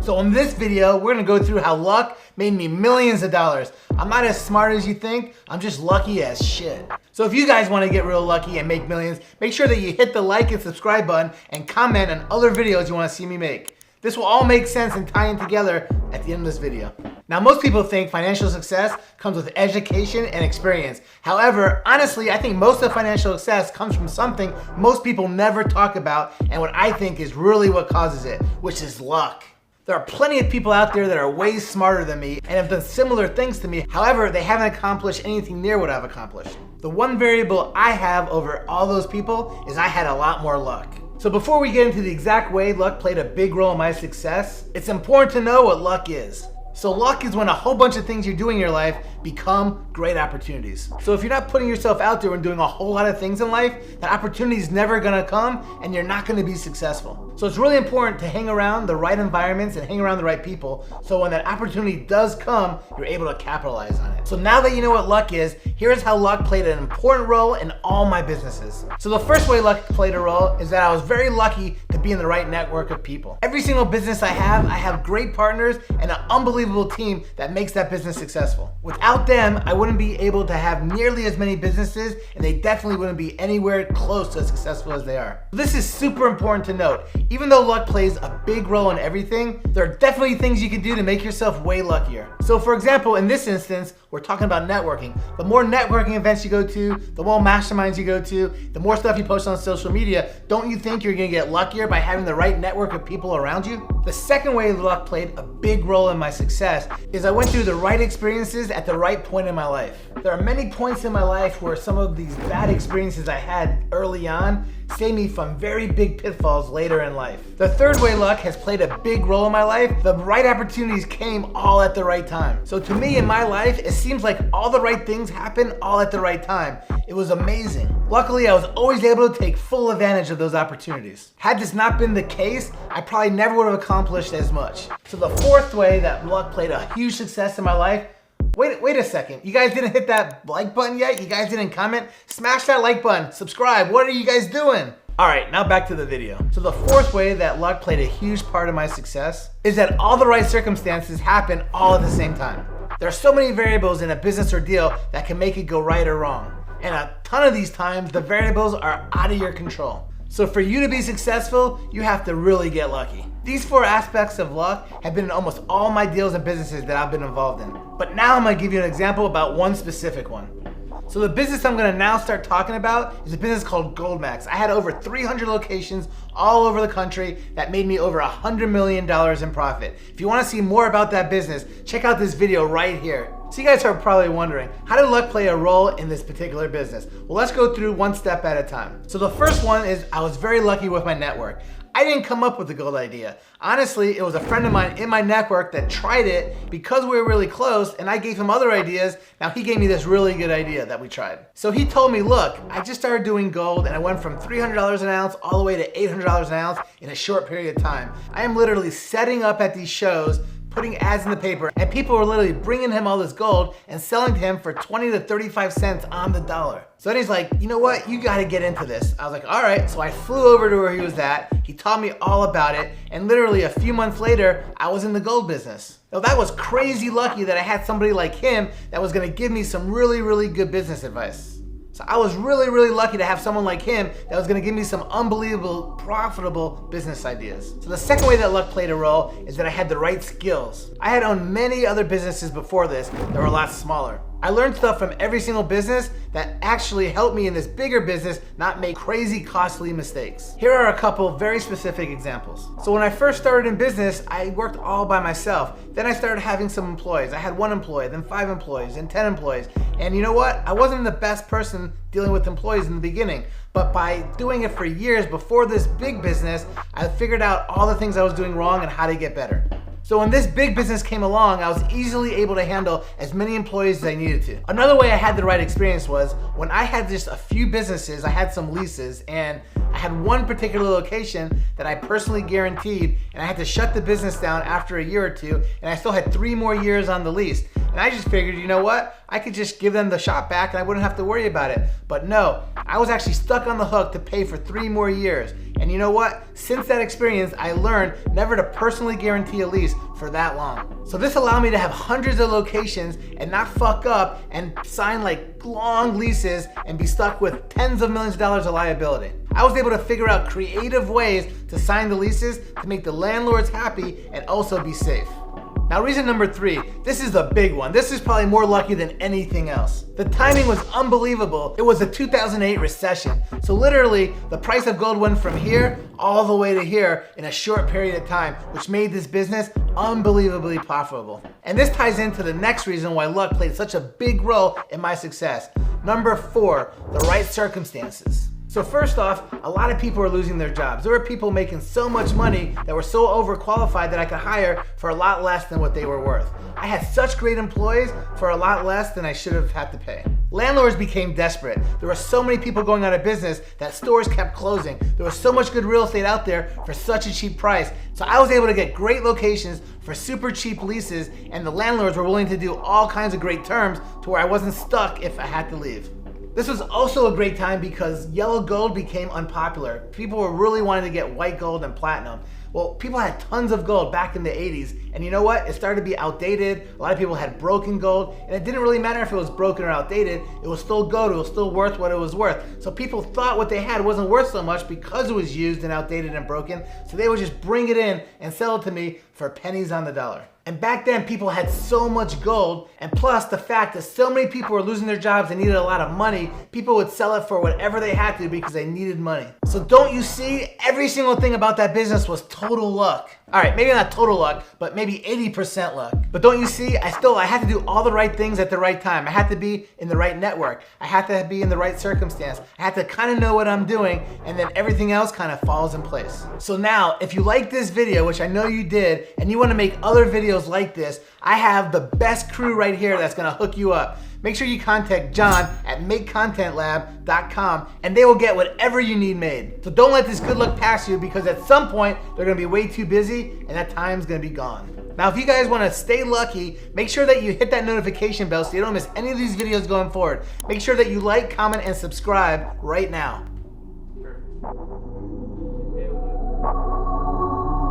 So in this video, we're gonna go through how luck made me millions of dollars. I'm not as smart as you think, I'm just lucky as shit. So if you guys wanna get real lucky and make millions, make sure that you hit the like and subscribe button and comment on other videos you wanna see me make. This will all make sense and tie in together at the end of this video. Now, most people think financial success comes with education and experience. However, honestly, I think most of financial success comes from something most people never talk about and what I think is really what causes it, which is luck. There are plenty of people out there that are way smarter than me and have done similar things to me. However, they haven't accomplished anything near what I've accomplished. The one variable I have over all those people is I had a lot more luck. So before we get into the exact way luck played a big role in my success, it's important to know what luck is. So luck is when a whole bunch of things you do in your life become great opportunities. So if you're not putting yourself out there and doing a whole lot of things in life, that opportunity is never gonna come and you're not gonna be successful. So it's really important to hang around the right environments and hang around the right people so when that opportunity does come, you're able to capitalize on it. So now that you know what luck is, here's how luck played an important role in all my businesses. So the first way luck played a role is that I was very lucky to be in the right network of people. Every single business I have great partners and an unbelievable team that makes that business successful. Without them, I wouldn't be able to have nearly as many businesses and they definitely wouldn't be anywhere close to as successful as they are. This is super important to note. Even though luck plays a big role in everything, there are definitely things you can do to make yourself way luckier. So for example, in this instance, we're talking about networking. The more networking events you go to, the more masterminds you go to, the more stuff you post on social media, don't you think you're gonna get luckier by having the right network of people around you? The second way luck played a big role in my success is I went through the right experiences at the right point in my life. There are many points in my life where some of these bad experiences I had early on saved me from very big pitfalls later in life. The third way luck has played a big role in my life, the right opportunities came all at the right time. So to me in my life, it seems like all the right things happen all at the right time. It was amazing. Luckily, I was always able to take full advantage of those opportunities. Had this not been the case, I probably never would have accomplished as much. So the fourth way that luck played a huge success in my life, wait a second. You guys didn't hit that like button yet? You guys didn't comment? Smash that like button, subscribe. What are you guys doing? All right, now back to the video. So the fourth way that luck played a huge part of my success is that all the right circumstances happen all at the same time. There are so many variables in a business or deal that can make it go right or wrong. And a ton of these times, the variables are out of your control. So for you to be successful, you have to really get lucky. These four aspects of luck have been in almost all my deals and businesses that I've been involved in. But now I'm gonna give you an example about one specific one. So the business I'm gonna now start talking about is a business called Goldmax. I had over 300 locations all over the country that made me over $100 million in profit. If you wanna see more about that business, check out this video right here. So you guys are probably wondering, how did luck play a role in this particular business? Well, let's go through one step at a time. So the first one is I was very lucky with my network. I didn't come up with the gold idea. Honestly, it was a friend of mine in my network that tried it because we were really close and I gave him other ideas. Now he gave me this really good idea that we tried. So he told me, look, I just started doing gold and I went from $300 an ounce all the way to $800 an ounce in a short period of time. I am literally setting up at these shows, putting ads in the paper, and people were literally bringing him all this gold and selling to him for 20 to 35 cents on the dollar. So then he's like, you know what, you gotta get into this. I was like, all right. So I flew over to where he was at. He taught me all about it. And literally a few months later, I was in the gold business. Now that was crazy lucky that I had somebody like him that was gonna give me some really, really good business advice. So I was really, really lucky to have someone like him that was gonna give me some unbelievable, profitable business ideas. So the second way that luck played a role is that I had the right skills. I had owned many other businesses before this that were a lot smaller. I learned stuff from every single business that actually helped me in this bigger business not make crazy costly mistakes. Here are a couple very specific examples. So when I first started in business, I worked all by myself. Then I started having some employees. I had 1 employee, then 5 employees, and 10 employees. And you know what? I wasn't the best person dealing with employees in the beginning. But by doing it for years before this big business, I figured out all the things I was doing wrong and how to get better. So when this big business came along, I was easily able to handle as many employees as I needed to. Another way I had the right experience was when I had just a few businesses, I had some leases, and I had one particular location that I personally guaranteed, and I had to shut the business down after a year or two, and I still had 3 more years on the lease. And I just figured, you know what? I could just give them the shop back and I wouldn't have to worry about it. But no, I was actually stuck on the hook to pay for 3 more years. And you know what? Since that experience, I learned never to personally guarantee a lease for that long. So this allowed me to have hundreds of locations and not fuck up and sign like long leases and be stuck with tens of millions of dollars of liability. I was able to figure out creative ways to sign the leases to make the landlords happy and also be safe. Now reason number 3, this is the big one. This is probably more lucky than anything else. The timing was unbelievable. It was the 2008 recession. So literally the price of gold went from here all the way to here in a short period of time, which made this business unbelievably profitable. And this ties into the next reason why luck played such a big role in my success. Number 4, the right circumstances. So first off, a lot of people are losing their jobs. There were people making so much money that were so overqualified that I could hire for a lot less than what they were worth. I had such great employees for a lot less than I should have had to pay. Landlords became desperate. There were so many people going out of business that stores kept closing. There was so much good real estate out there for such a cheap price. So I was able to get great locations for super cheap leases, and the landlords were willing to do all kinds of great terms to where I wasn't stuck if I had to leave. This was also a great time because yellow gold became unpopular. People were really wanting to get white gold and platinum. Well, people had tons of gold back in the 80s, and you know what? It started to be outdated. A lot of people had broken gold, and it didn't really matter if it was broken or outdated. It was still gold, it was still worth what it was worth. So people thought what they had wasn't worth so much because it was used and outdated and broken, so they would just bring it in and sell it to me for pennies on the dollar. And back then, people had so much gold, and plus the fact that so many people were losing their jobs and needed a lot of money, people would sell it for whatever they had to because they needed money. So don't you see? Every single thing about that business was total luck. All right, maybe not total luck, but maybe 80% luck. But don't you see? I had to do all the right things at the right time. I had to be in the right network. I had to be in the right circumstance. I had to kind of know what I'm doing, and then everything else kind of falls in place. So now, if you like this video, which I know you did, and you want to make other videos like this, I have the best crew right here that's gonna hook you up. Make sure you contact John at makecontentlab.com and they will get whatever you need made. So don't let this good luck pass you because at some point they're gonna be way too busy and that time's gonna be gone. Now if you guys wanna stay lucky, make sure that you hit that notification bell so you don't miss any of these videos going forward. Make sure that you like, comment, and subscribe right now.